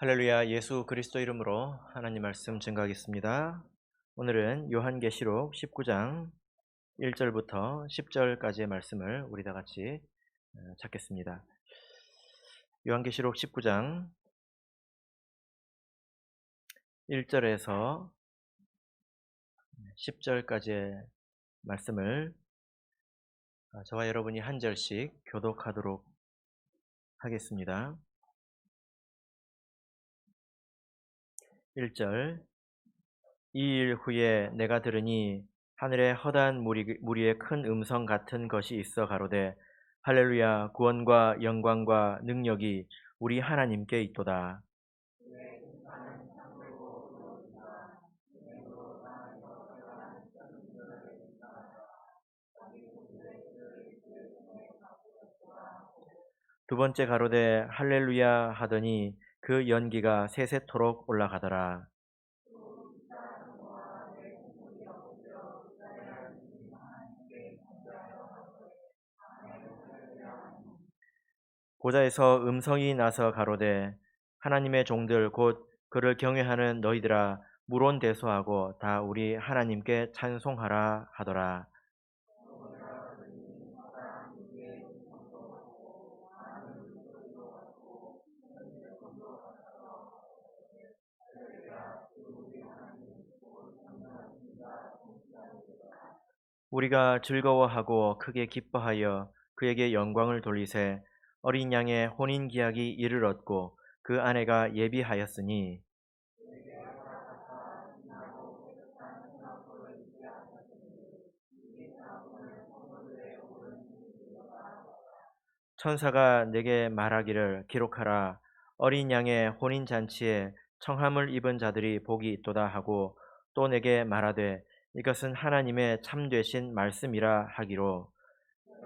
할렐루야. 예수 그리스도 이름으로 하나님 말씀 증거하겠습니다. 오늘은 요한계시록 19장 1절부터 10절까지의 말씀을 우리 다 같이 찾겠습니다. 요한계시록 19장 1절에서 10절까지의 말씀을 저와 여러분이 한 절씩 교독하도록 하겠습니다. 1절. 이 일 후에 내가 들으니 하늘에 허다한 무리의 큰 음성 같은 것이 있어 가로되 할렐루야, 구원과 영광과 능력이 우리 하나님께 있도다. 두 번째 가로되 할렐루야 하더니 그 연기가 세세토록 올라가더라. 고자에서 음성이 나서 가로되 하나님의 종들 곧 그를 경외하는 너희들아, 물온대소하고 다 우리 하나님께 찬송하라 하더라. 우리가 즐거워하고 크게 기뻐하여 그에게 영광을 돌리세. 어린 양의 혼인 기약이 이를 얻고 그 아내가 예비하였으니 천사가 내게 말하기를 기록하라. 어린 양의 혼인 잔치에 청함을 입은 자들이 복이 있도다 하고 또 내게 말하되 이것은 하나님의 참되신 말씀이라 하기로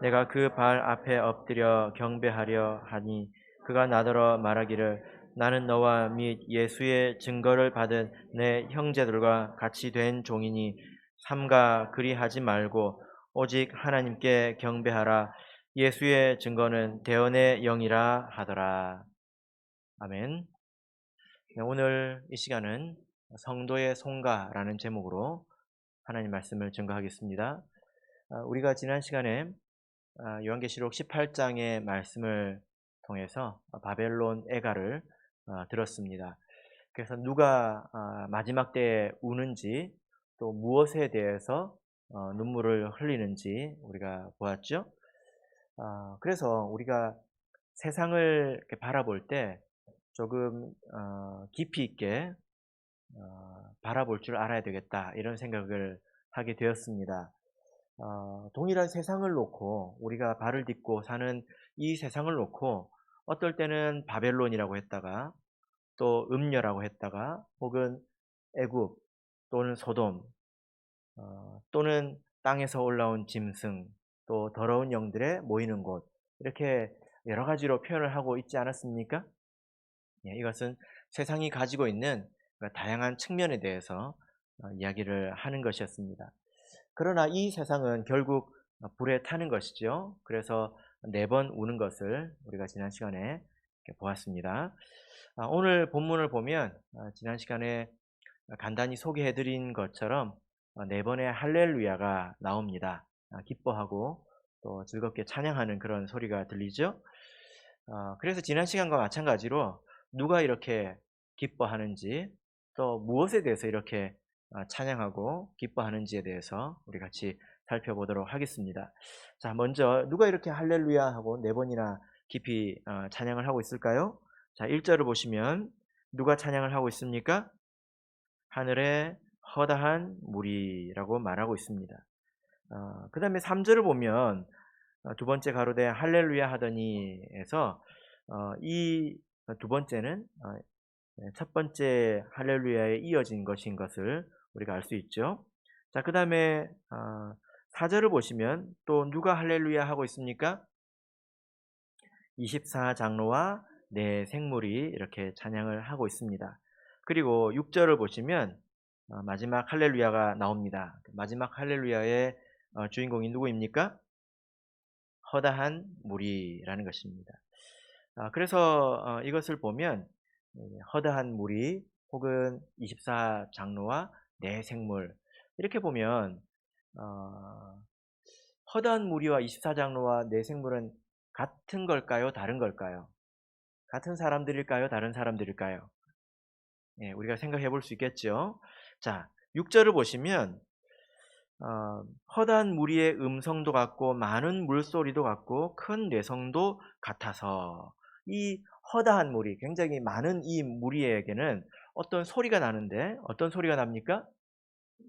내가 그 발 앞에 엎드려 경배하려 하니 그가 나더러 말하기를 나는 너와 및 예수의 증거를 받은 내 형제들과 같이 된 종이니 삼가 그리하지 말고 오직 하나님께 경배하라. 예수의 증거는 대언의 영이라 하더라. 아멘. 네, 오늘 이 시간은 성도의 송가라는 제목으로 하나님 말씀을 증거하겠습니다. 우리가 지난 시간에 요한계시록 18장의 말씀을 통해서 바벨론 애가를 들었습니다. 그래서 누가 마지막 때에 우는지 또 무엇에 대해서 눈물을 흘리는지 우리가 보았죠. 그래서 우리가 세상을 이렇게 바라볼 때 조금 깊이 있게 바라볼 줄 알아야 되겠다, 이런 생각을 하게 되었습니다. 동일한 세상을 놓고 우리가 발을 딛고 사는 이 세상을 놓고 어떨 때는 바벨론이라고 했다가 또 음녀라고 했다가 혹은 애굽 또는 소돔 또는 땅에서 올라온 짐승 또 더러운 영들의 모이는 곳, 이렇게 여러 가지로 표현을 하고 있지 않았습니까? 예, 이것은 세상이 가지고 있는 다양한 측면에 대해서 이야기를 하는 것이었습니다. 그러나 이 세상은 결국 불에 타는 것이죠. 그래서 4번 우는 것을 우리가 지난 시간에 보았습니다. 오늘 본문을 보면 지난 시간에 간단히 소개해드린 것처럼 4번의 할렐루야가 나옵니다. 기뻐하고 또 즐겁게 찬양하는 그런 소리가 들리죠. 그래서 지난 시간과 마찬가지로 누가 이렇게 기뻐하는지 또 무엇에 대해서 이렇게 찬양하고 기뻐하는지에 대해서 우리 같이 살펴보도록 하겠습니다. 자, 먼저 누가 이렇게 할렐루야 하고 4번이나 깊이 찬양을 하고 있을까요? 자, 1절을 보시면 누가 찬양을 하고 있습니까? 하늘에 허다한 무리라고 말하고 있습니다. 그 다음에 3절을 보면 두 번째 가로되 할렐루야 하더니에서 이 두 번째는 첫 번째 할렐루야에 이어진 것인 것을 우리가 알 수 있죠. 자, 그 다음에 4절을 보시면 또 누가 할렐루야 하고 있습니까? 24장로와 네 생물이 이렇게 찬양을 하고 있습니다. 그리고 6절을 보시면 마지막 할렐루야가 나옵니다. 마지막 할렐루야의 주인공이 누구입니까? 허다한 무리라는 것입니다. 그래서 이것을 보면 허다한 무리 혹은 24장로와 내생물 이렇게 보면 어, 허다한 무리와 24장로와 내생물은 같은 걸까요? 다른 걸까요? 같은 사람들일까요? 다른 사람들일까요? 예, 우리가 생각해 볼 수 있겠죠. 자, 6절을 보시면 허다한 무리의 음성도 같고 많은 물소리도 같고 큰 뇌성도 같아서 이 허다한 무리, 굉장히 많은 이 무리에게는 어떤 소리가 나는데 어떤 소리가 납니까?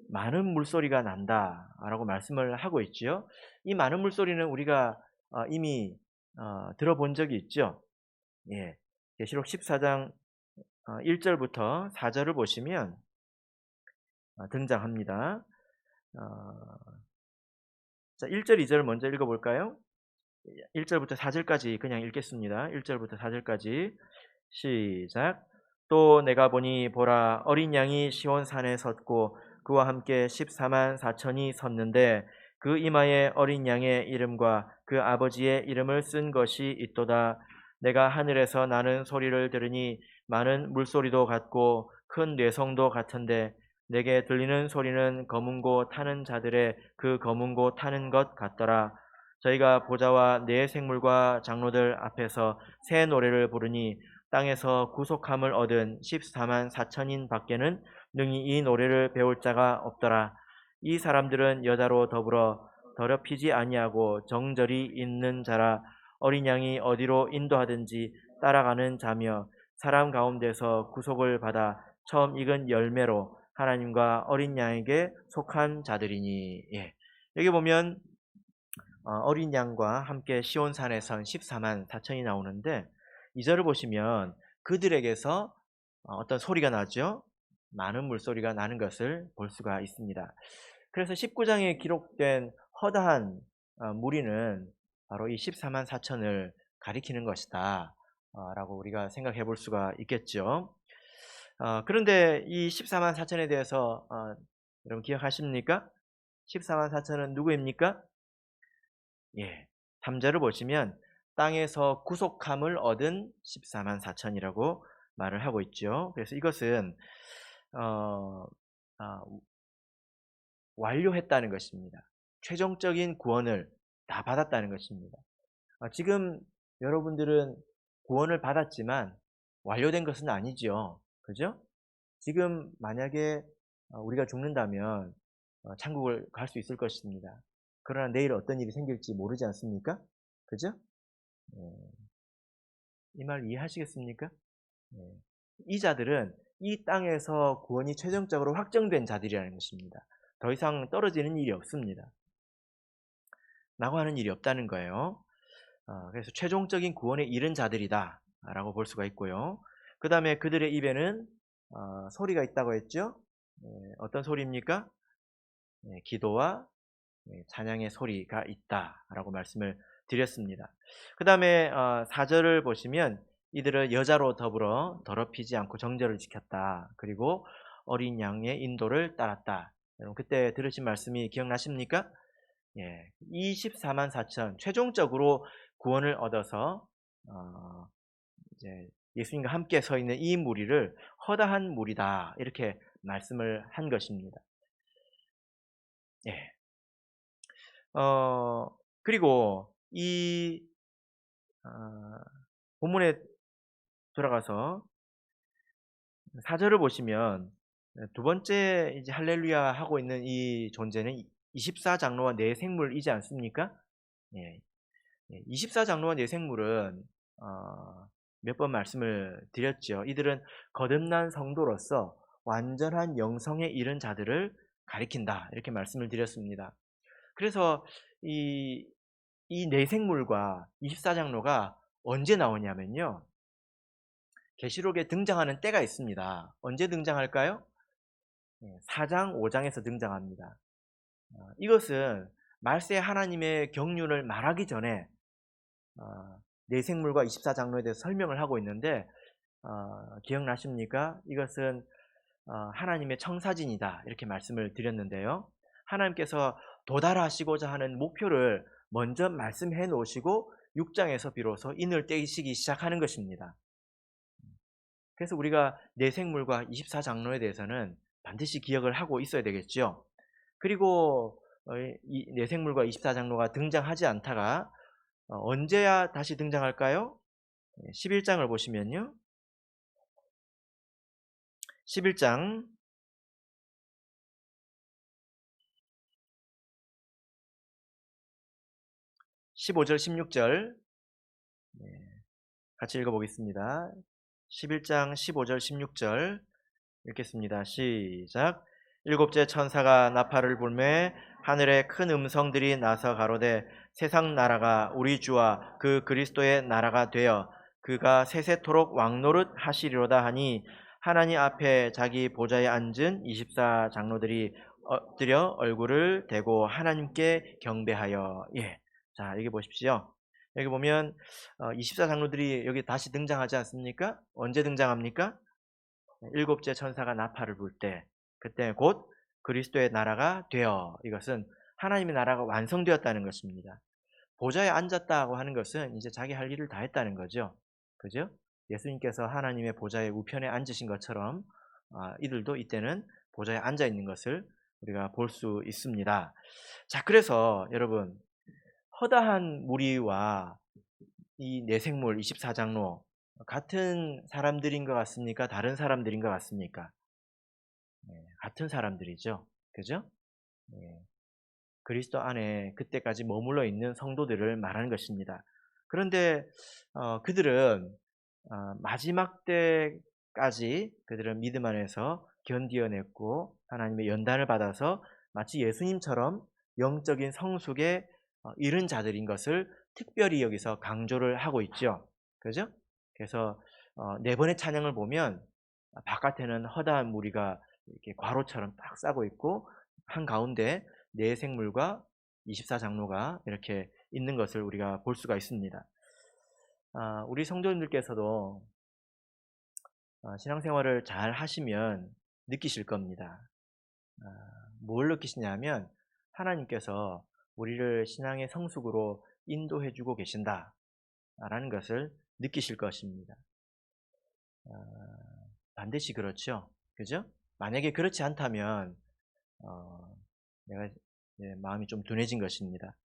많은 물소리가 난다라고 말씀을 하고 있지요. 이 많은 물소리는 우리가 이미 들어본 적이 있죠. 예. 계시록 14장 1절부터 4절을 보시면 등장합니다. 어, 자, 1절, 2절 먼저 읽어볼까요? 1절부터 4절까지 그냥 읽겠습니다. 1절부터 4절까지 시작. 또 내가 보니 보라 어린 양이 시온산에 섰고 그와 함께 14만 4천이 섰는데 그 이마에 어린 양의 이름과 그 아버지의 이름을 쓴 것이 있도다. 내가 하늘에서 나는 소리를 들으니 많은 물소리도 같고 큰 뇌성도 같은데 내게 들리는 소리는 검은 고 타는 자들의 그 검은 고 타는 것 같더라. 저희가 보좌와 네 생물과 장로들 앞에서 새 노래를 부르니 땅에서 구속함을 얻은 14만 4천인 밖에는 능히 이 노래를 배울 자가 없더라. 이 사람들은 여자로 더불어 더럽히지 아니하고 정절이 있는 자라. 어린 양이 어디로 인도하든지 따라가는 자며 사람 가운데서 구속을 받아 처음 익은 열매로 하나님과 어린 양에게 속한 자들이니. 예. 여기 보면 어린 양과 함께 시온산에 선 14만 4천이 나오는데 2절을 보시면 그들에게서 어떤 소리가 나죠. 많은 물소리가 나는 것을 볼 수가 있습니다. 그래서 19장에 기록된 허다한 무리는 바로 이 14만 4천을 가리키는 것이다 라고 우리가 생각해 볼 수가 있겠죠. 그런데 이 14만 4천에 대해서 여러분 기억하십니까? 14만 4천은 누구입니까? 예, 3절을 보시면 땅에서 구속함을 얻은 14만 4천이라고 말을 하고 있죠. 그래서 이것은 어, 아, 완료했다는 것입니다. 최종적인 구원을 다 받았다는 것입니다. 지금 여러분들은 구원을 받았지만 완료된 것은 아니죠. 그죠? 지금 만약에 우리가 죽는다면 천국을 갈 수 있을 것입니다. 그러나 내일 어떤 일이 생길지 모르지 않습니까? 그죠? 이 말 이해하시겠습니까? 예. 이 자들은 이 땅에서 구원이 최종적으로 확정된 자들이라는 것입니다. 더 이상 떨어지는 일이 없습니다. 라고 하는 일이 없다는 거예요. 그래서 최종적인 구원에 이른 자들이다 라고 볼 수가 있고요. 그 다음에 그들의 입에는 소리가 있다고 했죠. 어떤 소리입니까? 기도와 찬양의 소리가 있다라고 말씀을 드렸습니다. 그 다음에 4절을 보시면 이들은 여자로 더불어 더럽히지 않고 정절을 지켰다. 그리고 어린 양의 인도를 따랐다. 여러분 그때 들으신 말씀이 기억나십니까? 예, 24만 4천 최종적으로 구원을 얻어서 이제 예수님과 함께 서 있는 이 무리를 허다한 무리다 이렇게 말씀을 한 것입니다. 예. 그리고 이 본문에 돌아가서 4절을 보시면 두 번째 이제 할렐루야 하고 있는 이 존재는 24장로와 네 생물이지 않습니까? 예. 24장로와 네 생물은 몇 번 말씀을 드렸죠. 이들은 거듭난 성도로서 완전한 영성에 이른 자들을 가리킨다. 이렇게 말씀을 드렸습니다. 그래서 이 네 생물과 24장로가 언제 나오냐면요. 계시록에 등장하는 때가 있습니다. 언제 등장할까요? 4장, 5장에서 등장합니다. 이것은 말세 하나님의 경륜을 말하기 전에 네 생물과 24장로에 대해서 설명을 하고 있는데 기억나십니까? 이것은 하나님의 청사진이다 이렇게 말씀을 드렸는데요. 하나님께서 도달하시고자 하는 목표를 먼저 말씀해 놓으시고 6장에서 비로소 인을 떼시기 시작하는 것입니다. 그래서 우리가 내생물과 24장로에 대해서는 반드시 기억을 하고 있어야 되겠죠. 그리고 이 내생물과 24장로가 등장하지 않다가 언제야 다시 등장할까요? 11장을 보시면요. 11장 15절 16절 같이 읽어보겠습니다. 11장 15절 16절 읽겠습니다. 시작. 일곱째 천사가 나팔을 불매 하늘에 큰 음성들이 나서 가로되 세상 나라가 우리 주와 그 그리스도의 나라가 되어 그가 세세토록 왕노릇 하시리로다 하니 하나님 앞에 자기 보좌에 앉은 24장로들이 엎드려 얼굴을 대고 하나님께 경배하여. 자, 여기 보십시오. 여기 보면 24장로들이 여기 다시 등장하지 않습니까? 언제 등장합니까? 일곱째 천사가 나팔을 불 때, 그때 곧 그리스도의 나라가 되어, 이것은 하나님의 나라가 완성되었다는 것입니다. 보좌에 앉았다고 하는 것은 이제 자기 할 일을 다 했다는 거죠. 그죠? 예수님께서 하나님의 보좌의 우편에 앉으신 것처럼 이들도 이때는 보좌에 앉아 있는 것을 우리가 볼 수 있습니다. 자, 그래서 여러분, 허다한 무리와 이 내생물 24장로 같은 사람들인 것 같습니까? 다른 사람들인 것 같습니까? 같은 사람들이죠. 그죠? 그리스도 안에 그때까지 머물러 있는 성도들을 말하는 것입니다. 그런데 그들은 마지막 때까지 그들은 믿음 안에서 견디어냈고 하나님의 연단을 받아서 마치 예수님처럼 영적인 성숙에 이른 자들인 것을 특별히 여기서 강조를 하고 있죠. 그죠? 그래서 네 번의 찬양을 보면 바깥에는 허다한 무리가 이렇게 과로처럼 딱 싸고 있고 한가운데 네 생물과 24장로가 이렇게 있는 것을 우리가 볼 수가 있습니다. 우리 성도님들께서도 신앙생활을 잘 하시면 느끼실 겁니다. 뭘 느끼시냐면 하나님께서 우리를 신앙의 성숙으로 인도해 주고 계신다라는 것을 느끼실 것입니다. 반드시 그렇죠. 그죠? 만약에 그렇지 않다면 내가 마음이 좀 둔해진 것입니다.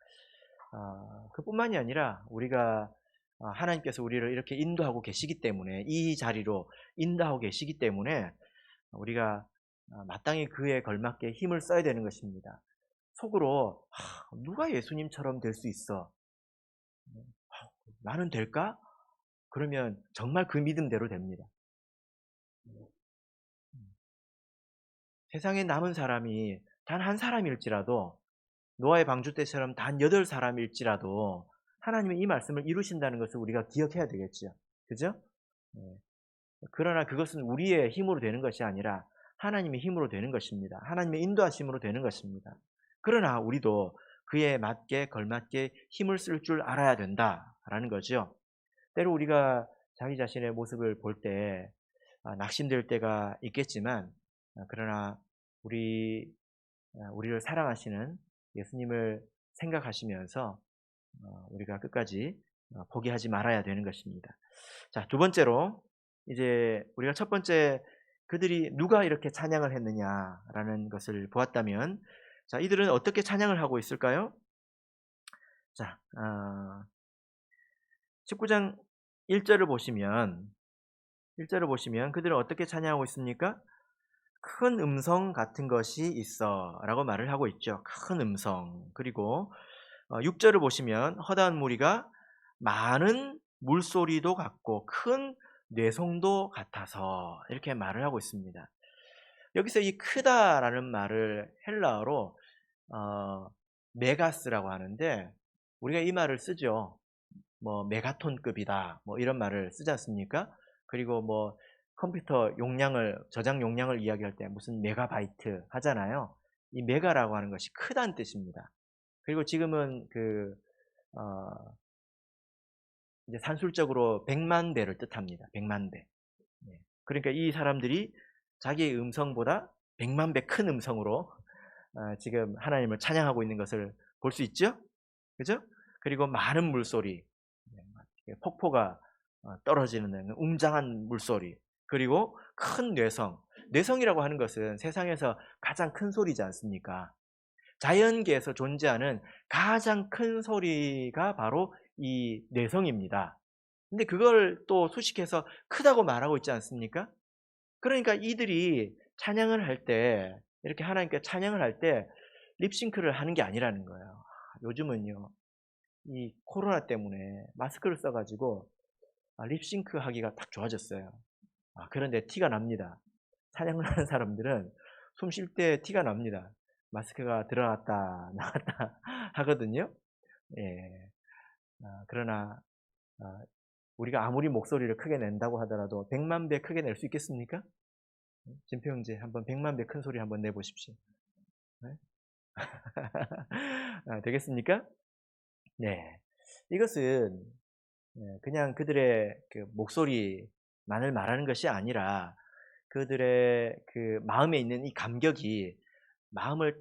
그뿐만이 아니라 우리가 하나님께서 우리를 이렇게 인도하고 계시기 때문에 이 자리로 인도하고 계시기 때문에 우리가 마땅히 그에 걸맞게 힘을 써야 되는 것입니다. 속으로 누가 예수님처럼 될 수 있어? 나는 될까? 그러면 정말 그 믿음대로 됩니다. 세상에 남은 사람이 단 한 사람일지라도 노아의 방주 때처럼 단 8사람일지라도 하나님의 이 말씀을 이루신다는 것을 우리가 기억해야 되겠죠. 그죠? 그러나 그것은 우리의 힘으로 되는 것이 아니라 하나님의 힘으로 되는 것입니다. 하나님의 인도하심으로 되는 것입니다. 그러나 우리도 그에 맞게 걸맞게 힘을 쓸 줄 알아야 된다라는 거죠. 때로 우리가 자기 자신의 모습을 볼 때 낙심될 때가 있겠지만 그러나 우리를 사랑하시는 예수님을 생각하시면서 우리가 끝까지 포기하지 말아야 되는 것입니다. 자, 두 번째로 이제 우리가 첫 번째 그들이 누가 이렇게 찬양을 했느냐라는 것을 보았다면 자, 이들은 어떻게 찬양을 하고 있을까요? 자, 19장 1절을 보시면 그들은 어떻게 찬양하고 있습니까? 큰 음성 같은 것이 있어 라고 말을 하고 있죠. 큰 음성. 그리고 6절을 보시면 허다한 무리가 많은 물소리도 같고 큰 뇌성도 같아서 이렇게 말을 하고 있습니다. 여기서 이 크다라는 말을 헬라어로 메가스라고 하는데 우리가 이 말을 쓰죠. 뭐 메가톤급이다 뭐 이런 말을 쓰지 않습니까? 그리고 뭐 컴퓨터 저장 용량을 이야기할 때 무슨 메가바이트 하잖아요. 이 메가라고 하는 것이 크다는 뜻입니다. 그리고 지금은 이제 산술적으로 100만 배를 뜻합니다. 100만 배. 그러니까 이 사람들이 자기의 음성보다 100만 배 큰 음성으로 지금 하나님을 찬양하고 있는 것을 볼 수 있죠? 그죠? 그리고 많은 물소리, 폭포가 떨어지는 웅장한 물소리, 그리고 큰 뇌성. 뇌성이라고 하는 것은 세상에서 가장 큰 소리지 않습니까? 자연계에서 존재하는 가장 큰 소리가 바로 이 뇌성입니다. 근데 그걸 또 수식해서 크다고 말하고 있지 않습니까? 그러니까 이들이 찬양을 할 때, 이렇게 하나님께 찬양을 할 때 립싱크를 하는 게 아니라는 거예요. 요즘은요, 이 코로나 때문에 마스크를 써가지고 립싱크 하기가 딱 좋아졌어요. 그런데 티가 납니다. 찬양을 하는 사람들은 숨 쉴 때 티가 납니다. 마스크가 들어갔다 나갔다 하거든요. 예. 그러나 우리가 아무리 목소리를 크게 낸다고 하더라도 100만 배 크게 낼 수 있겠습니까? 진표 형제 한번 100만 배 큰 소리 한번 내보십시오. 네? 되겠습니까? 네. 이것은 그냥 그들의 그 목소리만을 말하는 것이 아니라 그들의 그 마음에 있는 이 감격이 마음을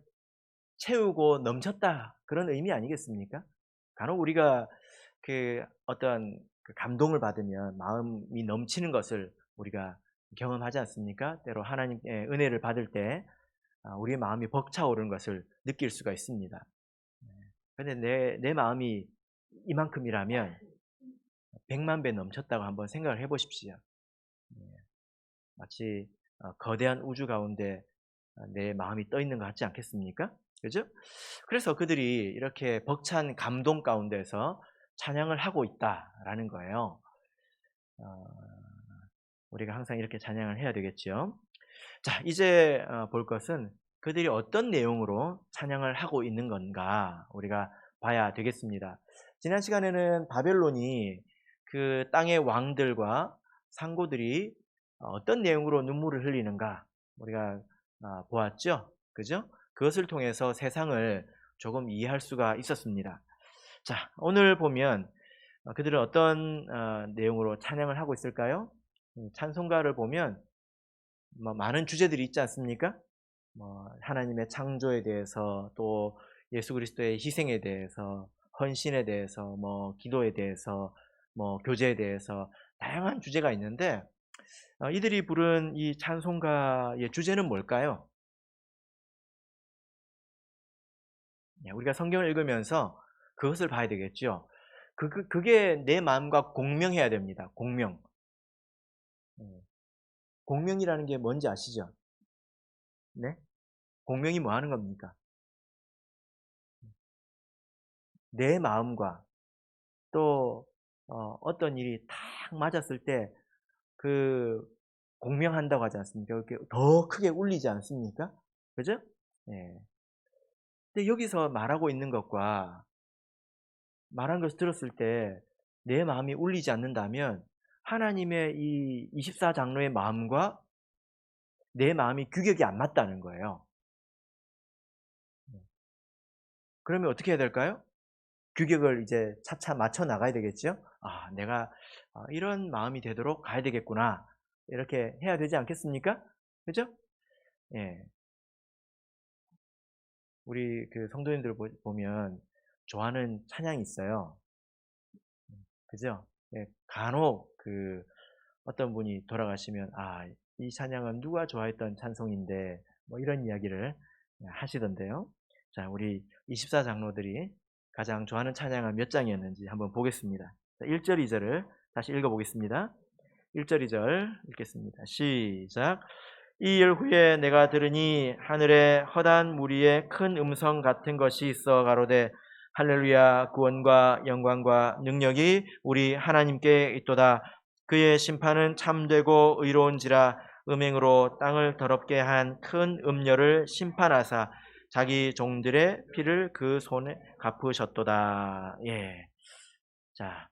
채우고 넘쳤다, 그런 의미 아니겠습니까? 간혹 우리가 그 어떤 그 감동을 받으면 마음이 넘치는 것을 우리가 경험하지 않습니까? 때로 하나님의 은혜를 받을 때 우리의 마음이 벅차오르는 것을 느낄 수가 있습니다. 그런데 내 마음이 이만큼이라면 100만 배 넘쳤다고 한번 생각을 해보십시오. 마치 거대한 우주 가운데 내 마음이 떠 있는 것 같지 않겠습니까? 그죠? 그래서 그들이 이렇게 벅찬 감동 가운데서 찬양을 하고 있다라는 거예요. 어, 우리가 항상 이렇게 찬양을 해야 되겠죠. 자, 이제 볼 것은 그들이 어떤 내용으로 찬양을 하고 있는 건가 우리가 봐야 되겠습니다. 지난 시간에는 바벨론이 그 땅의 왕들과 상고들이 어떤 내용으로 눈물을 흘리는가 우리가 보았죠. 그죠? 그것을 통해서 세상을 조금 이해할 수가 있었습니다. 자, 오늘 보면 그들은 어떤 내용으로 찬양을 하고 있을까요? 찬송가를 보면 많은 주제들이 있지 않습니까? 하나님의 창조에 대해서, 또 예수 그리스도의 희생에 대해서, 헌신에 대해서, 기도에 대해서, 교제에 대해서 다양한 주제가 있는데 이들이 부른 이 찬송가의 주제는 뭘까요? 우리가 성경을 읽으면서 그것을 봐야 되겠죠. 그게 내 마음과 공명해야 됩니다. 공명. 공명이라는 게 뭔지 아시죠? 네? 공명이 뭐 하는 겁니까? 내 마음과 또 어떤 일이 탁 맞았을 때 그 공명한다고 하지 않습니까? 이렇게 더 크게 울리지 않습니까? 그죠? 예. 근데 여기서 말하고 있는 것과 말한 것을 들었을 때 내 마음이 울리지 않는다면 하나님의 이 24장로의 마음과 내 마음이 규격이 안 맞다는 거예요. 그러면 어떻게 해야 될까요? 규격을 이제 차차 맞춰 나가야 되겠죠? 내가 이런 마음이 되도록 가야 되겠구나. 이렇게 해야 되지 않겠습니까? 그죠? 예. 우리 그 성도님들 보면 좋아하는 찬양이 있어요. 그죠? 예, 간혹 어떤 분이 돌아가시면 이 찬양은 누가 좋아했던 찬송인데 이런 이야기를 하시던데요. 자, 우리 24장로들이 가장 좋아하는 찬양은 몇 장이었는지 한번 보겠습니다. 1절, 2절을 다시 읽어보겠습니다. 1절, 2절 읽겠습니다. 시작. 이 일 후에 내가 들으니 하늘에 허다한 무리의 큰 음성 같은 것이 있어 가로되 할렐루야, 구원과 영광과 능력이 우리 하나님께 있도다. 그의 심판은 참되고 의로운지라. 음행으로 땅을 더럽게 한 큰 음녀를 심판하사 자기 종들의 피를 그 손에 갚으셨도다. 예. 자,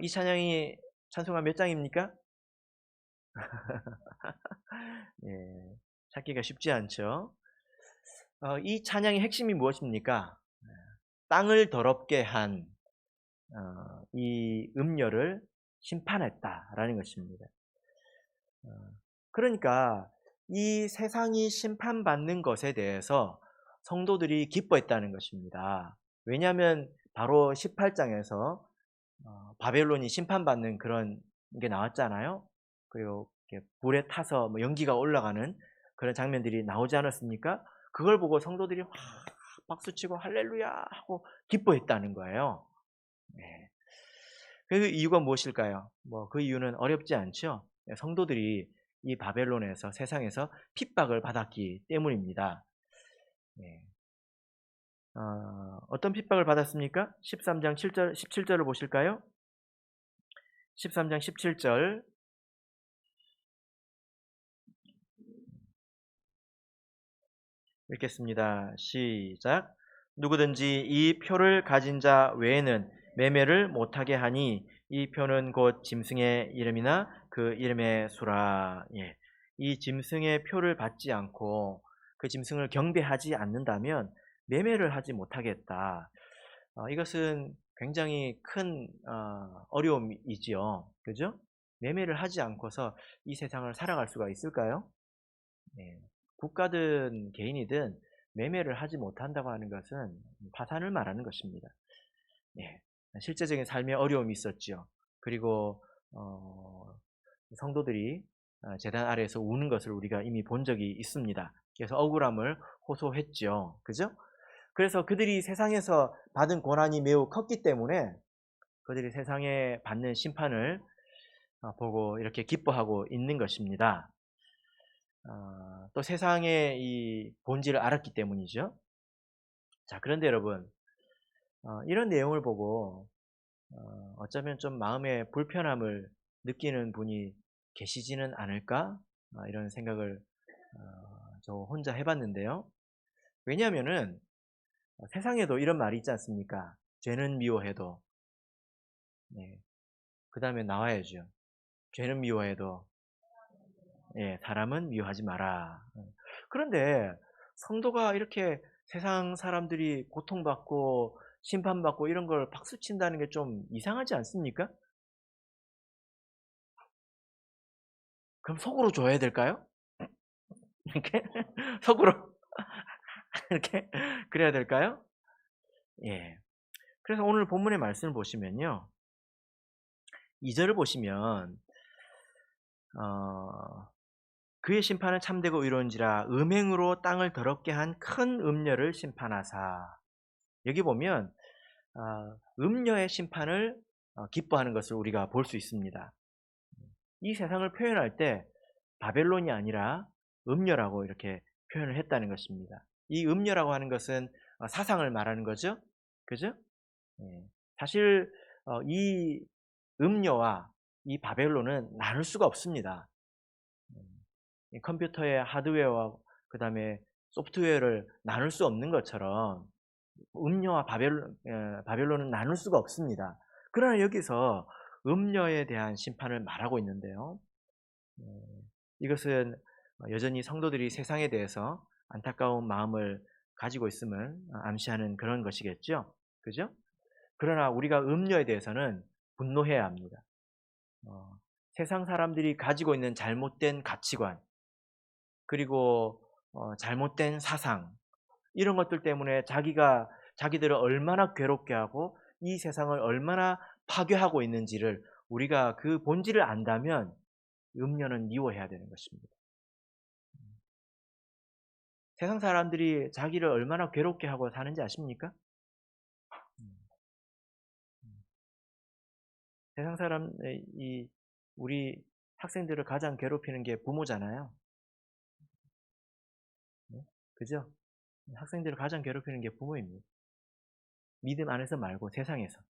이 찬양이 찬송가 몇 장입니까? 예, 찾기가 쉽지 않죠. 이 찬양의 핵심이 무엇입니까? 땅을 더럽게 한 이 음녀를 심판했다라는 것입니다. 그러니까 이 세상이 심판받는 것에 대해서 성도들이 기뻐했다는 것입니다. 왜냐하면 바로 18장에서 바벨론이 심판받는 그런 게 나왔잖아요. 그리고 이렇게 불에 타서 뭐 연기가 올라가는 그런 장면들이 나오지 않았습니까? 그걸 보고 성도들이 확 박수치고 할렐루야 하고 기뻐했다는 거예요. 네. 그 이유가 무엇일까요? 뭐 그 이유는 어렵지 않죠. 성도들이 이 바벨론에서 세상에서 핍박을 받았기 때문입니다. 네. 어떤 핍박을 받았습니까? 13장 7절 17절을 보실까요? 13장 17절 읽겠습니다. 시작. 누구든지 이 표를 가진 자 외에는 매매를 못하게 하니 이 표는 곧 짐승의 이름이나 그 이름의 수라. 예. 이 짐승의 표를 받지 않고 그 짐승을 경배하지 않는다면 매매를 하지 못하겠다. 이것은 굉장히 큰 어려움이지요. 그죠? 매매를 하지 않고서 이 세상을 살아갈 수가 있을까요? 네. 국가든 개인이든 매매를 하지 못한다고 하는 것은 파산을 말하는 것입니다. 예. 실제적인 삶에 어려움이 있었죠. 그리고 성도들이 제단 아래에서 우는 것을 우리가 이미 본 적이 있습니다. 그래서 억울함을 호소했죠. 그죠? 그래서 그들이 세상에서 받은 고난이 매우 컸기 때문에 그들이 세상에 받는 심판을 보고 이렇게 기뻐하고 있는 것입니다. 또 세상의 이 본질을 알았기 때문이죠. 자, 그런데 여러분, 이런 내용을 보고 어쩌면 좀 마음의 불편함을 느끼는 분이 계시지는 않을까? 이런 생각을 저 혼자 해봤는데요. 왜냐하면은 세상에도 이런 말이 있지 않습니까? 죄는 미워해도, 네, 그 다음에 나와야죠. 죄는 미워해도, 예, 사람은 미워하지 마라. 그런데 성도가 이렇게 세상 사람들이 고통받고 심판받고 이런 걸 박수친다는 게 좀 이상하지 않습니까? 그럼 속으로 줘야 될까요? 이렇게 속으로 이렇게 그래야 될까요? 예. 그래서 오늘 본문의 말씀을 보시면요. 2절을 보시면 그의 심판은 참되고 의로운지라 음행으로 땅을 더럽게 한 큰 음녀를 심판하사. 여기 보면 음녀의 심판을 기뻐하는 것을 우리가 볼 수 있습니다. 이 세상을 표현할 때 바벨론이 아니라 음녀라고 이렇게 표현을 했다는 것입니다. 이 음녀라고 하는 것은 사상을 말하는 거죠. 그죠? 예. 사실 이 음녀와 이 바벨론은 나눌 수가 없습니다. 이 컴퓨터의 하드웨어와 그 다음에 소프트웨어를 나눌 수 없는 것처럼 음녀와 바벨론은 나눌 수가 없습니다. 그러나 여기서 음녀에 대한 심판을 말하고 있는데요. 이것은 여전히 성도들이 세상에 대해서 안타까운 마음을 가지고 있음을 암시하는 그런 것이겠죠. 그죠? 그러나 우리가 음녀에 대해서는 분노해야 합니다. 세상 사람들이 가지고 있는 잘못된 가치관, 그리고 잘못된 사상, 이런 것들 때문에 자기들을 얼마나 괴롭게 하고 이 세상을 얼마나 파괴하고 있는지를 우리가 그 본질을 안다면 음녀는 미워해야 되는 것입니다. 세상 사람들이 자기를 얼마나 괴롭게 하고 사는지 아십니까? 세상 사람, 우리 학생들을 가장 괴롭히는 게 부모잖아요. 네? 그죠? 학생들을 가장 괴롭히는 게 부모입니다. 믿음 안에서 말고 세상에서.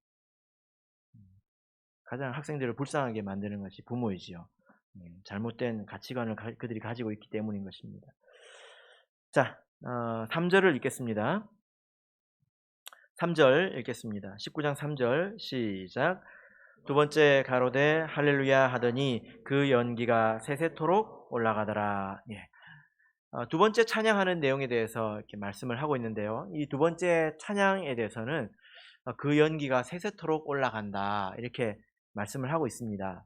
가장 학생들을 불쌍하게 만드는 것이 부모이지요. 잘못된 가치관을 그들이 가지고 있기 때문인 것입니다. 자, 3절을 읽겠습니다. 3절 읽겠습니다. 19장 3절 시작. 두 번째 가로되 할렐루야 하더니 그 연기가 세세토록 올라가더라. 예. 두 번째 찬양하는 내용에 대해서 이렇게 말씀을 하고 있는데요. 이 두 번째 찬양에 대해서는 그 연기가 세세토록 올라간다. 이렇게 말씀을 하고 있습니다.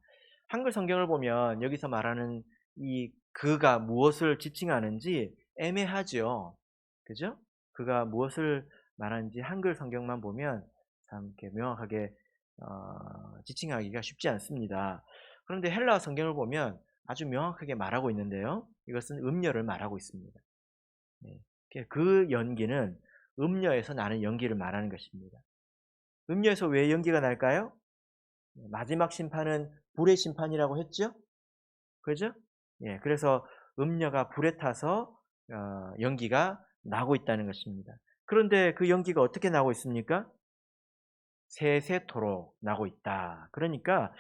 한글 성경을 보면 여기서 말하는 이 그가 무엇을 지칭하는지 애매하죠. 그죠? 그가 무엇을 말하는지 한글 성경만 보면 참 이렇게 명확하게 지칭하기가 쉽지 않습니다. 그런데 헬라어 성경을 보면 아주 명확하게 말하고 있는데요. 이것은 음료를 말하고 있습니다. 네. 그 연기는 음료에서 나는 연기를 말하는 것입니다. 음료에서 왜 연기가 날까요? 마지막 심판은 불의 심판이라고 했죠? 그죠? 예, 그래서 음료가 불에 타서 연기가 나고 있다는 것입니다. 그런데 그 연기가 어떻게 나고 있습니까? 세세토록 나고 있다. 그러니까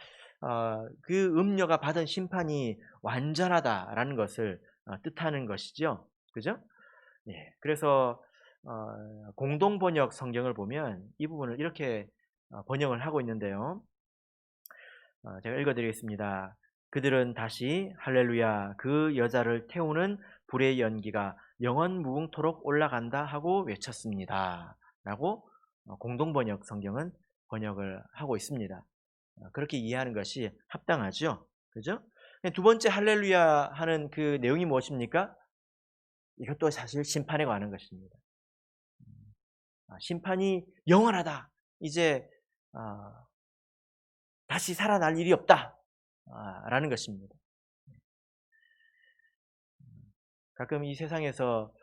그 음료가 받은 심판이 완전하다라는 것을 뜻하는 것이죠. 그죠? 예. 그래서 공동 번역 성경을 보면 이 부분을 이렇게 번역을 하고 있는데요. 제가 읽어 드리겠습니다. 그들은 다시 할렐루야 그 여자를 태우는 불의 연기가 영원 무궁토록 올라간다 하고 외쳤습니다. 라고 공동 번역 성경은 번역을 하고 있습니다. 그렇게 이해하는 것이 합당하죠. 그죠? 두 번째 할렐루야 하는 그 내용이 무엇입니까? 이것도 사실 심판에 관한 것입니다. 심판이 영원하다. 이제 다시 살아날 일이 없다. 라는 것입니다. 가끔 이 세상에서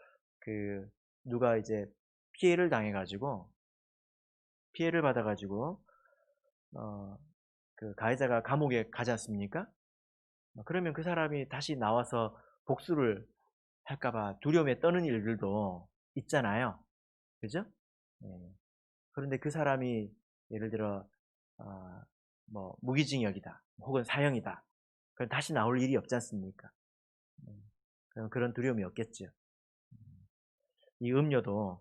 그 누가 이제 피해를 당해가지고 피해를 받아가지고 그 가해자가 감옥에 가지 않습니까? 그러면 그 사람이 다시 나와서 복수를 할까봐 두려움에 떠는 일들도 있잖아요. 그죠? 예. 그런데 그 사람이 예를 들어 어, 뭐 무기징역이다 혹은 사형이다. 그럼 다시 나올 일이 없지 않습니까? 그럼 그런 두려움이 없겠죠. 이 음료도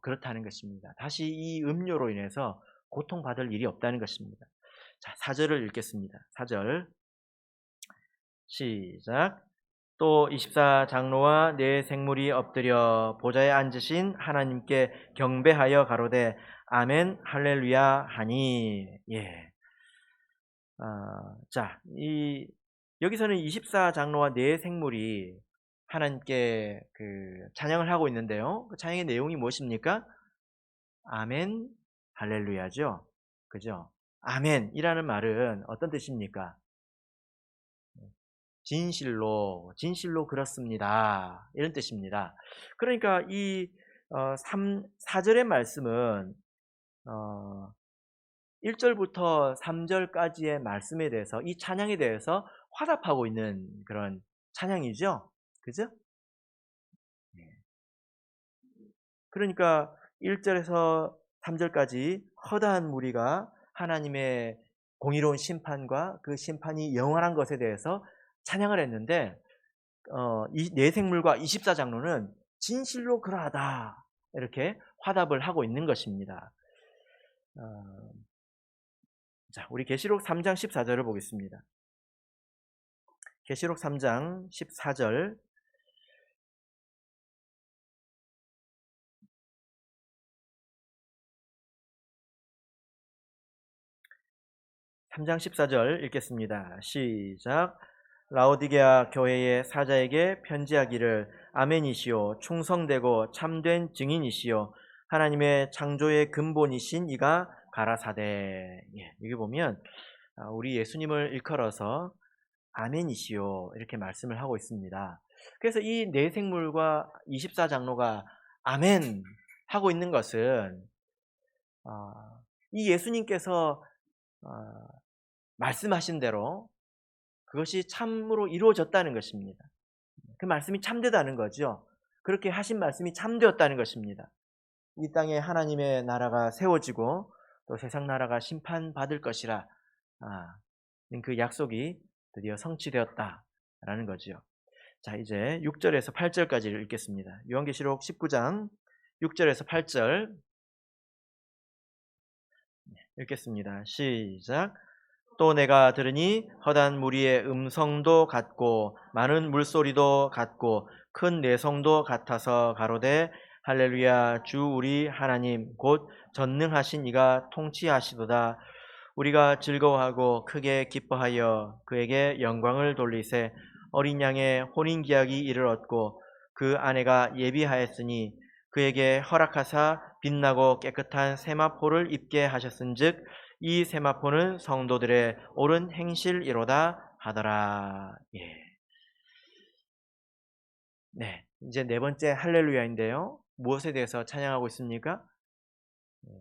그렇다는 것입니다. 다시 이 음료로 인해서 고통받을 일이 없다는 것입니다. 자, 4절을 읽겠습니다. 4절 시작. 또 24장로와 네 생물이 엎드려 보좌에 앉으신 하나님께 경배하여 가로되 아멘 할렐루야 하니. 예. 자, 여기서는 24장로와 네 생물이 하나님께 그 찬양을 하고 있는데요. 그 찬양의 내용이 무엇입니까? 아멘 할렐루야죠. 그죠? 아멘이라는 말은 어떤 뜻입니까? 진실로 그렇습니다. 이런 뜻입니다. 그러니까 이 4절의 말씀은 1절부터 3절까지의 말씀에 대해서 이 찬양에 대해서 화답하고 있는 그런 찬양이죠. 그죠? 그러니까 1절에서 3절까지 허다한 무리가 하나님의 공의로운 심판과 그 심판이 영원한 것에 대해서 찬양을 했는데 이 내생물과 24장로는 진실로 그러하다 이렇게 화답을 하고 있는 것입니다. 자, 우리 계시록 3장 14절을 보겠습니다. 계시록 3장 14절 3장 14절 읽겠습니다. 시작. 라오디게아 교회의 사자에게 편지하기를 아멘이시오 충성되고 참된 증인이시오 하나님의 창조의 근본이신 이가 가라사대. 예, 여기 보면 우리 예수님을 일컬어서 아멘이시오 이렇게 말씀을 하고 있습니다. 그래서 이 네 생물과 24장로가 아멘 하고 있는 것은 이 예수님께서 말씀하신 대로 그것이 참으로 이루어졌다는 것입니다. 그 말씀이 참되다는 거죠. 그렇게 하신 말씀이 참되었다는 것입니다. 이 땅에 하나님의 나라가 세워지고 또 세상 나라가 심판받을 것이라 그 약속이 드디어 성취되었다라는 거죠. 자, 이제 6절에서 8절까지를 읽겠습니다. 요한계시록 19장 6절에서 8절 읽겠습니다. 시작. 또 내가 들으니 허다한 무리의 음성도 같고 많은 물소리도 같고 큰 내성도 같아서 가로되 할렐루야 주 우리 하나님 곧 전능하신 이가 통치하시도다. 우리가 즐거워하고 크게 기뻐하여 그에게 영광을 돌리세. 어린 양의 혼인기약이 이를 얻고 그 아내가 예비하였으니 그에게 허락하사 빛나고 깨끗한 세마포를 입게 하셨은즉 이 세마포는 성도들의 옳은 행실이로다 하더라. 예. 네. 이제 네 번째 할렐루야인데요. 무엇에 대해서 찬양하고 있습니까? 네.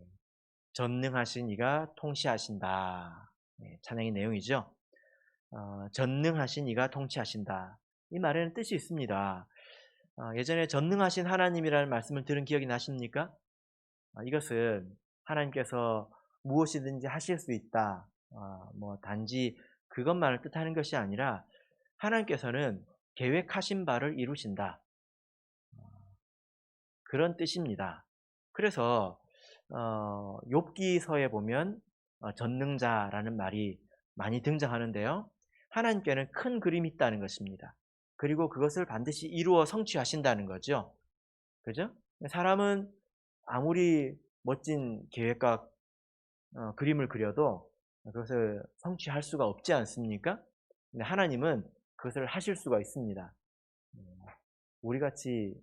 전능하신 이가 통치하신다. 네, 찬양의 내용이죠. 전능하신 이가 통치하신다. 이 말에는 뜻이 있습니다. 예전에 전능하신 하나님이라는 말씀을 들은 기억이 나십니까? 이것은 하나님께서 무엇이든지 하실 수 있다. 뭐 단지 그것만을 뜻하는 것이 아니라 하나님께서는 계획하신 바를 이루신다. 그런 뜻입니다. 그래서 욥기서에 보면 전능자라는 말이 많이 등장하는데요. 하나님께는 큰 그림이 있다는 것입니다. 그리고 그것을 반드시 이루어 성취하신다는 거죠. 그죠? 사람은 아무리 멋진 계획과 그림을 그려도 그것을 성취할 수가 없지 않습니까? 근데 하나님은 그것을 하실 수가 있습니다. 우리같이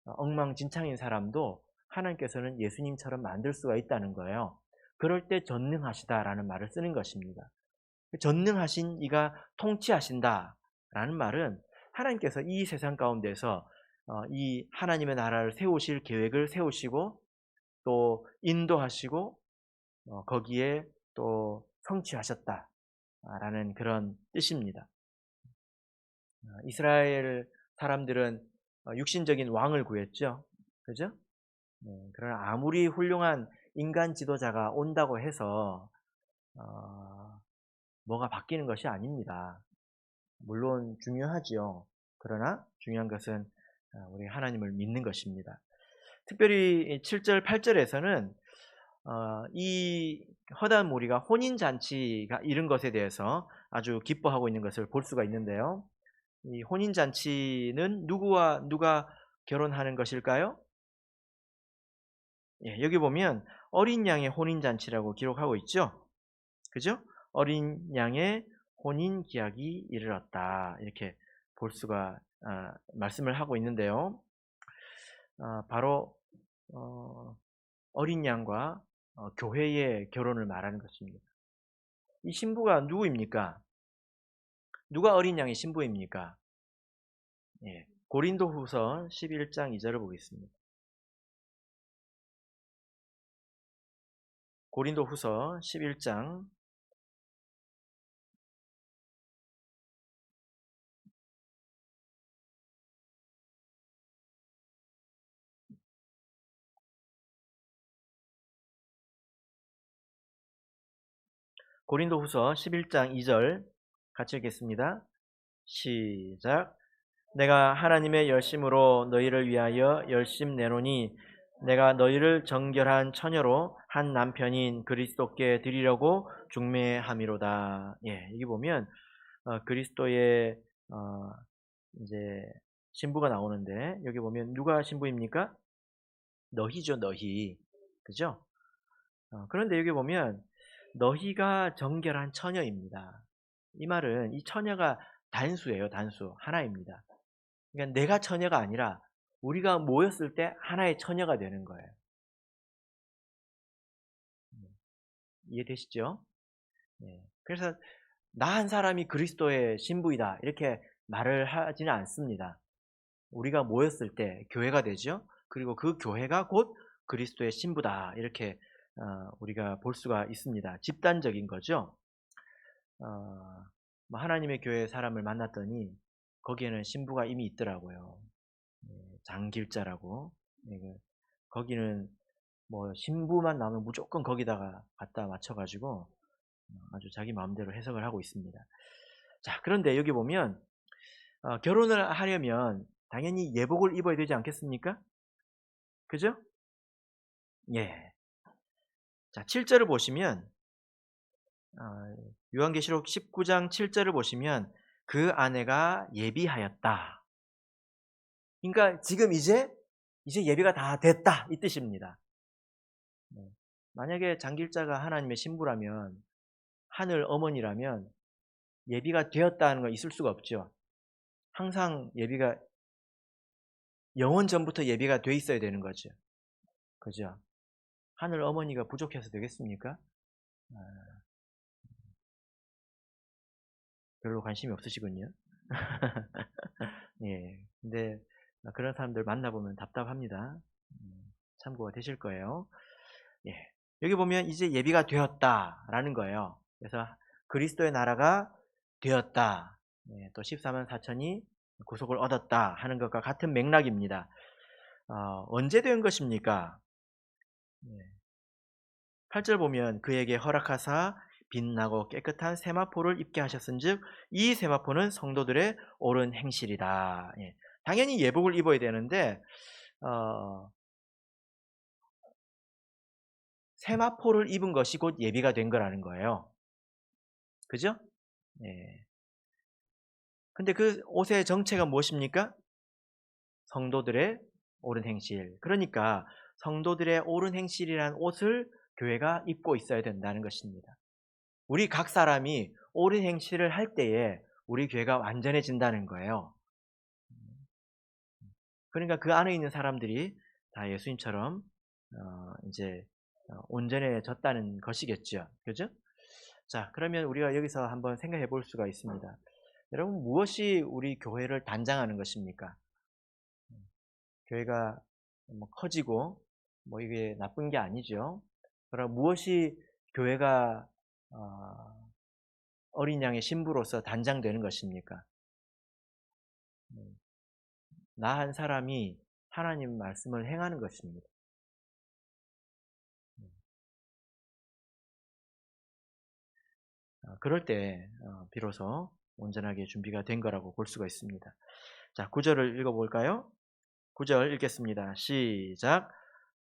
엉망진창인 사람도 하나님께서는 예수님처럼 만들 수가 있다는 거예요. 그럴 때 전능하시다라는 말을 쓰는 것입니다. 전능하신 이가 통치하신다라는 말은 하나님께서 이 세상 가운데서 이 하나님의 나라를 세우실 계획을 세우시고 또 인도하시고 거기에 또 성취하셨다라는 그런 뜻입니다. 이스라엘 사람들은 육신적인 왕을 구했죠. 그죠? 그러나 아무리 훌륭한 인간 지도자가 온다고 해서 뭐가 바뀌는 것이 아닙니다. 물론 중요하지요. 그러나 중요한 것은 우리 하나님을 믿는 것입니다. 특별히 7절, 8절에서는 이 허다한 무리가 혼인잔치가 이른 것에 대해서 아주 기뻐하고 있는 것을 볼 수가 있는데요. 이 혼인잔치는 누구와 누가 결혼하는 것일까요? 예, 여기 보면 어린 양의 혼인잔치라고 기록하고 있죠. 그죠? 어린 양의 혼인 기약이 이르렀다. 이렇게 볼 수가 말씀을 하고 있는데요. 바로 어린 양과 교회의 결혼을 말하는 것입니다. 이 신부가 누구입니까? 누가 어린 양의 신부입니까? 예, 고린도후서 11장 2절을 보겠습니다. 고린도후서 11장 고린도후서 11장 2절 같이 읽겠습니다. 시작. 내가 하나님의 열심으로 너희를 위하여 열심 내노니 내가 너희를 정결한 처녀로 한 남편인 그리스도께 드리려고 중매함이로다. 예, 여기 보면 그리스도의 이제 신부가 나오는데 여기 보면 누가 신부입니까? 너희죠, 너희. 그죠? 그런데 여기 보면 너희가 정결한 처녀입니다. 이 말은 이 처녀가 단수예요, 단수. 하나입니다. 그러니까 내가 처녀가 아니라 우리가 모였을 때 하나의 처녀가 되는 거예요. 이해되시죠? 네. 그래서 나 한 사람이 그리스도의 신부이다 이렇게 말을 하지는 않습니다. 우리가 모였을 때 교회가 되죠. 그리고 그 교회가 곧 그리스도의 신부다 이렇게 우리가 볼 수가 있습니다. 집단적인 거죠. 뭐 하나님의 교회 사람을 만났더니 거기에는 신부가 이미 있더라고요. 장길자라고. 거기는 뭐 신부만 나오면 무조건 거기다가 갖다 맞춰가지고 아주 자기 마음대로 해석을 하고 있습니다. 자, 그런데 여기 보면 결혼을 하려면 당연히 예복을 입어야 되지 않겠습니까? 그죠? 예. 자, 7절을 보시면 요한계시록 19장 7절을 보시면 그 아내가 예비하였다. 그러니까 지금 이제 예비가 다 됐다 이 뜻입니다. 만약에 장길자가 하나님의 신부라면 하늘 어머니라면 예비가 되었다는 건 있을 수가 없죠. 항상 예비가 영원 전부터 예비가 돼 있어야 되는 거죠. 그죠? 하늘 어머니가 부족해서 되겠습니까? 별로 관심이 없으시군요. 예. 근데 그런 사람들 만나보면 답답합니다. 참고가 되실 거예요. 예. 여기 보면 이제 예비가 되었다라는 거예요. 그래서 그리스도의 나라가 되었다. 예, 또 14만 4천이 구속을 얻었다 하는 것과 같은 맥락입니다. 언제 된 것입니까? 예. 8절 보면 그에게 허락하사 빛나고 깨끗한 세마포를 입게 하셨은즉 이 세마포는 성도들의 옳은 행실이다. 예. 당연히 예복을 입어야 되는데 어, 세마포를 입은 것이 곧 예비가 된 거라는 거예요. 그죠? 예. 근데 그 옷의 정체가 무엇입니까? 성도들의 옳은 행실. 그러니까 성도들의 옳은 행실이라는 옷을 교회가 입고 있어야 된다는 것입니다. 우리 각 사람이 옳은 행실을 할 때에 우리 교회가 완전해진다는 거예요. 그러니까 그 안에 있는 사람들이 다 예수님처럼 이제 온전해졌다는 것이겠죠. 그죠? 자, 그러면 우리가 여기서 한번 생각해 볼 수가 있습니다. 여러분, 무엇이 우리 교회를 단장하는 것입니까? 교회가 뭐 커지고 뭐 이게 나쁜 게 아니죠. 그럼 무엇이 교회가 어린 양의 신부로서 단장되는 것입니까? 나 한 사람이 하나님 말씀을 행하는 것입니다. 그럴 때 비로소 온전하게 준비가 된 거라고 볼 수가 있습니다. 자, 9절을 읽어볼까요? 9절 읽겠습니다. 시작.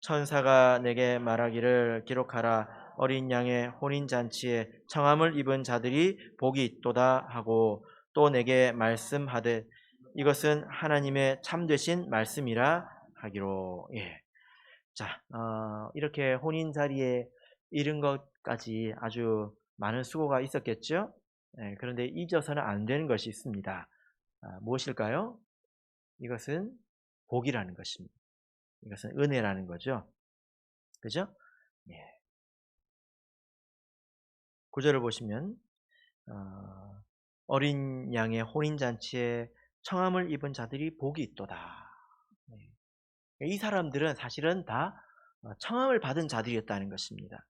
천사가 내게 말하기를 기록하라. 어린 양의 혼인잔치에 청함을 입은 자들이 복이 있도다 하고 또 내게 말씀하되 이것은 하나님의 참되신 말씀이라 하기로. 예. 자, 이렇게 혼인 자리에 이른 것까지 아주 많은 수고가 있었겠죠? 예, 그런데 잊어서는 안 되는 것이 있습니다. 무엇일까요? 이것은 복이라는 것입니다. 이것은 은혜라는 거죠. 그죠? 예. 9절을 보시면 어린 양의 혼인잔치에 청함을 입은 자들이 복이 있도다. 이 사람들은 사실은 다 청함을 받은 자들이었다는 것입니다.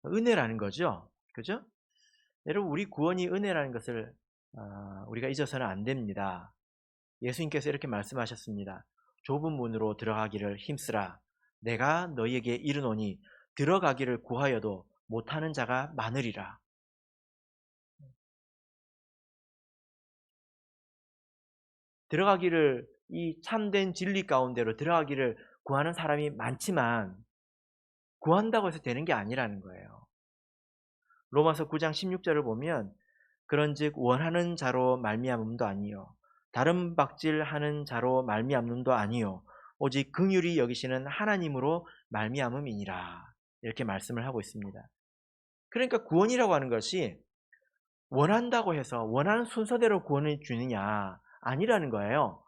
은혜라는 거죠. 그죠? 여러분, 우리 구원이 은혜라는 것을 우리가 잊어서는 안 됩니다. 예수님께서 이렇게 말씀하셨습니다. 좁은 문으로 들어가기를 힘쓰라. 내가 너희에게 이르노니 들어가기를 구하여도 못하는 자가 많으리라. 들어가기를 이 참된 진리 가운데로 들어가기를 구하는 사람이 많지만 구한다고 해서 되는 게 아니라는 거예요. 로마서 9장 16절을 보면 그런즉 원하는 자로 말미암음도 아니요 다른 박질하는 자로 말미암음도 아니요 오직 긍휼히 여기시는 하나님으로 말미암음이니라. 이렇게 말씀을 하고 있습니다. 그러니까 구원이라고 하는 것이 원한다고 해서 원하는 순서대로 구원을 주느냐 아니라는 거예요.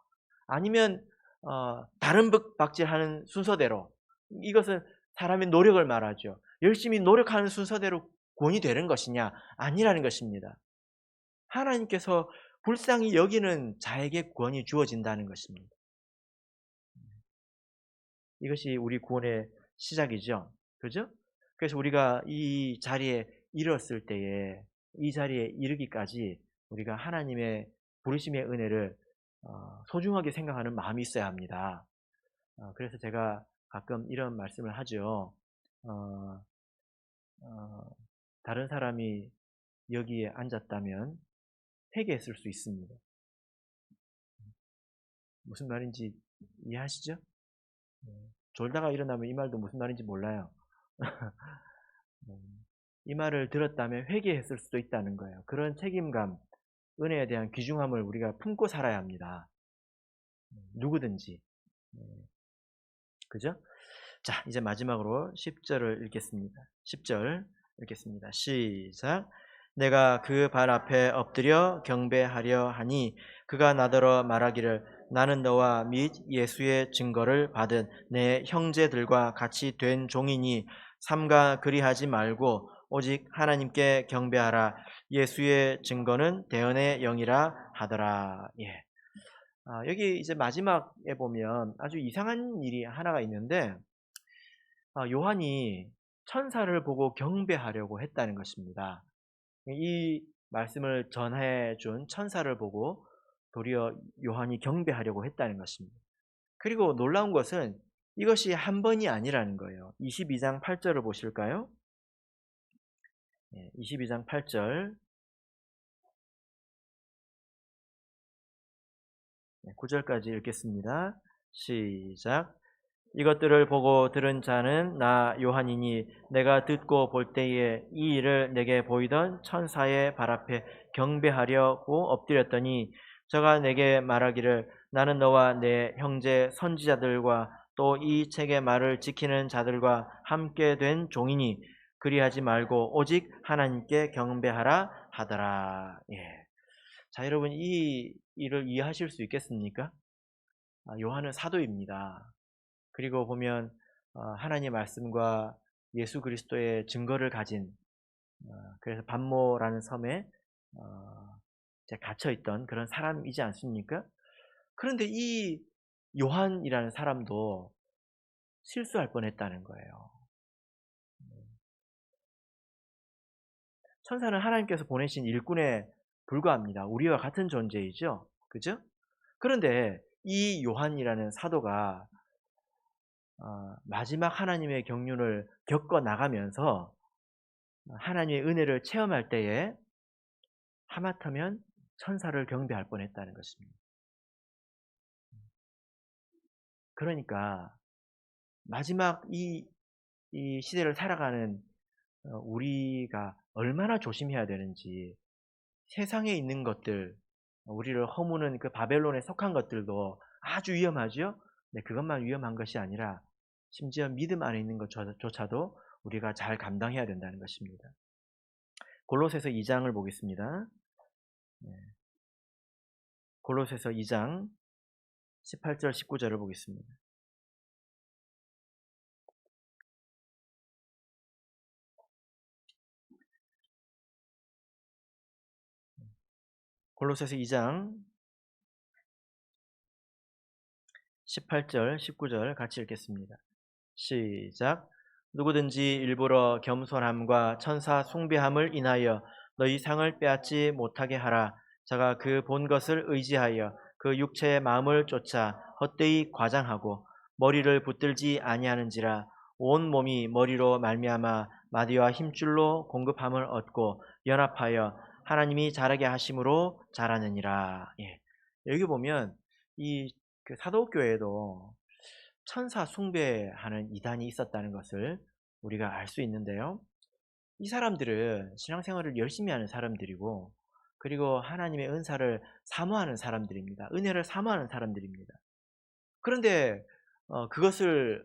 아니면 다른 박질하는 순서대로, 이것은 사람의 노력을 말하죠. 열심히 노력하는 순서대로 구원이 되는 것이냐 아니라는 것입니다. 하나님께서 불쌍히 여기는 자에게 구원이 주어진다는 것입니다. 이것이 우리 구원의 시작이죠. 그죠? 그래서 우리가 이 자리에 이르렀을 때에 이 자리에 이르기까지 우리가 하나님의 부르심의 은혜를 소중하게 생각하는 마음이 있어야 합니다. 그래서 제가 가끔 이런 말씀을 하죠. 어, 어, 다른 사람이 여기에 앉았다면 회개했을 수 있습니다. 무슨 말인지 이해하시죠? 졸다가 일어나면 이 말도 무슨 말인지 몰라요. 이 말을 들었다면 회개했을 수도 있다는 거예요. 그런 책임감, 은혜에 대한 귀중함을 우리가 품고 살아야 합니다. 누구든지. 그죠? 자, 이제 마지막으로 10절을 읽겠습니다. 10절 읽겠습니다. 시작. 내가 그 발 앞에 엎드려 경배하려 하니 그가 나더러 말하기를 나는 너와 및 예수의 증거를 받은 내 형제들과 같이 된 종이니 삼가 그리하지 말고 오직 하나님께 경배하라. 예수의 증거는 대언의 영이라 하더라. 예. 여기 이제 마지막에 보면 아주 이상한 일이 하나가 있는데, 요한이 천사를 보고 경배하려고 했다는 것입니다. 이 말씀을 전해 준 천사를 보고 도리어 요한이 경배하려고 했다는 것입니다. 그리고 놀라운 것은 이것이 한 번이 아니라는 거예요. 22장 8절을 보실까요? 22장 8절, 9절까지 읽겠습니다. 시작. 이것들을 보고 들은 자는 나 요한이니 내가 듣고 볼 때에 이 일을 내게 보이던 천사의 발 앞에 경배하려고 엎드렸더니 저가 내게 말하기를 나는 너와 내 형제 선지자들과 또 이 책의 말을 지키는 자들과 함께 된 종이니 그리하지 말고 오직 하나님께 경배하라 하더라. 예. 자, 여러분 이 일을 이해하실 수 있겠습니까? 요한은 사도입니다. 그리고 보면 하나님의 말씀과 예수 그리스도의 증거를 가진, 그래서 반모라는 섬에 갇혀 있던 그런 사람이지 않습니까? 그런데 이 요한이라는 사람도 실수할 뻔했다는 거예요. 천사는 하나님께서 보내신 일꾼에 불과합니다. 우리와 같은 존재이죠. 그죠? 그런데 이 요한이라는 사도가 마지막 하나님의 경륜을 겪어 나가면서 하나님의 은혜를 체험할 때에 하마터면 천사를 경배할 뻔했다는 것입니다. 그러니까 마지막 이 시대를 살아가는 우리가 얼마나 조심해야 되는지, 세상에 있는 것들, 우리를 허무는 그 바벨론에 속한 것들도 아주 위험하죠. 네, 그것만 위험한 것이 아니라 심지어 믿음 안에 있는 것조차도 우리가 잘 감당해야 된다는 것입니다. 골로새서 2장을 보겠습니다. 네. 골로새서 2장 18절 19절을 보겠습니다. 골로새서 2장 18절 19절 같이 읽겠습니다. 시작. 누구든지 일부러 겸손함과 천사 숭배함을 인하여 너희 상을 빼앗지 못하게 하라. 자가 그 본 것을 의지하여 그 육체의 마음을 쫓아 헛되이 과장하고 머리를 붙들지 아니하는지라. 온 몸이 머리로 말미암아 마디와 힘줄로 공급함을 얻고 연합하여 하나님이 자라게 하심으로 자라느니라. 예. 여기 보면 이 그 사도교회도 천사 숭배하는 이단이 있었다는 것을 우리가 알 수 있는데요. 이 사람들은 신앙생활을 열심히 하는 사람들이고, 그리고 하나님의 은사를 사모하는 사람들입니다. 은혜를 사모하는 사람들입니다. 그런데 그것을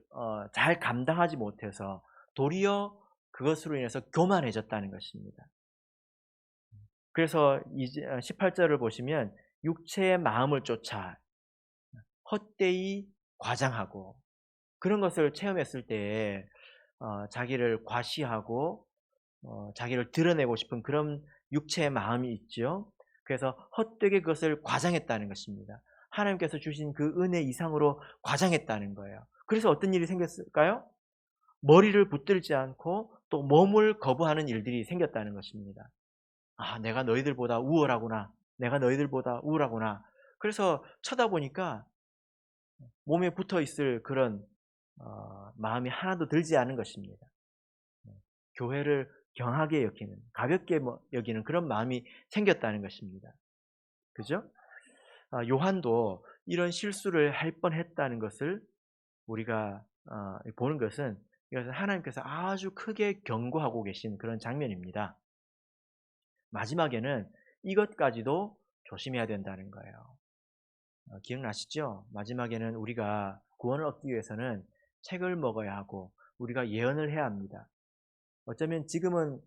잘 감당하지 못해서 도리어 그것으로 인해서 교만해졌다는 것입니다. 그래서 이제 18절을 보시면 육체의 마음을 쫓아 헛되이 과장하고, 그런 것을 체험했을 때에 자기를 과시하고 자기를 드러내고 싶은 그런 육체의 마음이 있죠. 그래서 헛되게 그것을 과장했다는 것입니다. 하나님께서 주신 그 은혜 이상으로 과장했다는 거예요. 그래서 어떤 일이 생겼을까요? 머리를 붙들지 않고 또 몸을 거부하는 일들이 생겼다는 것입니다. 내가 너희들보다 우월하구나. 내가 너희들보다 우월하구나. 그래서 쳐다보니까 몸에 붙어 있을 그런 마음이 하나도 들지 않은 것입니다. 교회를 경하게 여기는, 가볍게 여기는 그런 마음이 생겼다는 것입니다. 그죠? 요한도 이런 실수를 할 뻔했다는 것을 우리가 보는 것은, 이것은 하나님께서 아주 크게 경고하고 계신 그런 장면입니다. 마지막에는 이것까지도 조심해야 된다는 거예요. 기억나시죠? 마지막에는 우리가 구원을 얻기 위해서는 책을 먹어야 하고 우리가 예언을 해야 합니다. 어쩌면 지금은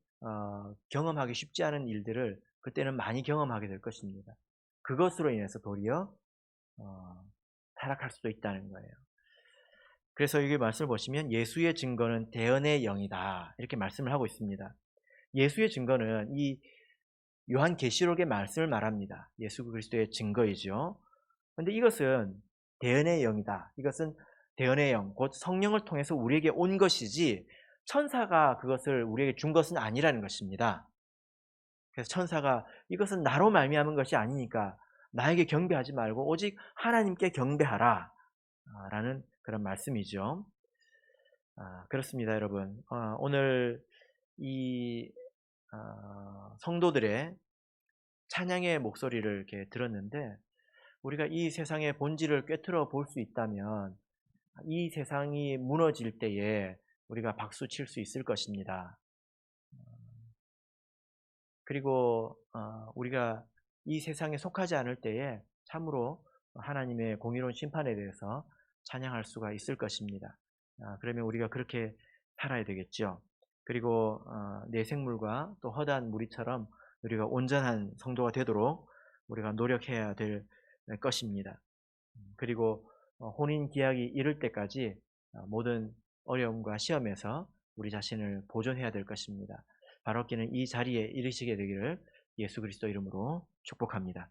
경험하기 쉽지 않은 일들을 그때는 많이 경험하게 될 것입니다. 그것으로 인해서 도리어 타락할 수도 있다는 거예요. 그래서 여기 말씀을 보시면 예수의 증거는 대언의 영이다, 이렇게 말씀을 하고 있습니다. 예수의 증거는 이 요한계시록의 말씀을 말합니다. 예수 그리스도의 증거이죠. 그런데 이것은 대언의 영이다. 이것은 대언의 영, 곧 성령을 통해서 우리에게 온 것이지 천사가 그것을 우리에게 준 것은 아니라는 것입니다. 그래서 천사가 이것은 나로 말미암은 것이 아니니까 나에게 경배하지 말고 오직 하나님께 경배하라 라는 그런 말씀이죠. 그렇습니다, 여러분. 오늘 이 성도들의 찬양의 목소리를 이렇게 들었는데, 우리가 이 세상의 본질을 꿰뚫어 볼 수 있다면 이 세상이 무너질 때에 우리가 박수 칠 수 있을 것입니다. 그리고 우리가 이 세상에 속하지 않을 때에 참으로 하나님의 공의로운 심판에 대해서 찬양할 수가 있을 것입니다. 그러면 우리가 그렇게 살아야 되겠죠. 그리고 내생물과 또 허다한 무리처럼 우리가 온전한 성도가 되도록 우리가 노력해야 될 것입니다. 그리고 혼인 기약이 이를 때까지 모든 어려움과 시험에서 우리 자신을 보존해야 될 것입니다. 바로 얻기는 이 자리에 이르시게 되기를 예수 그리스도 이름으로 축복합니다.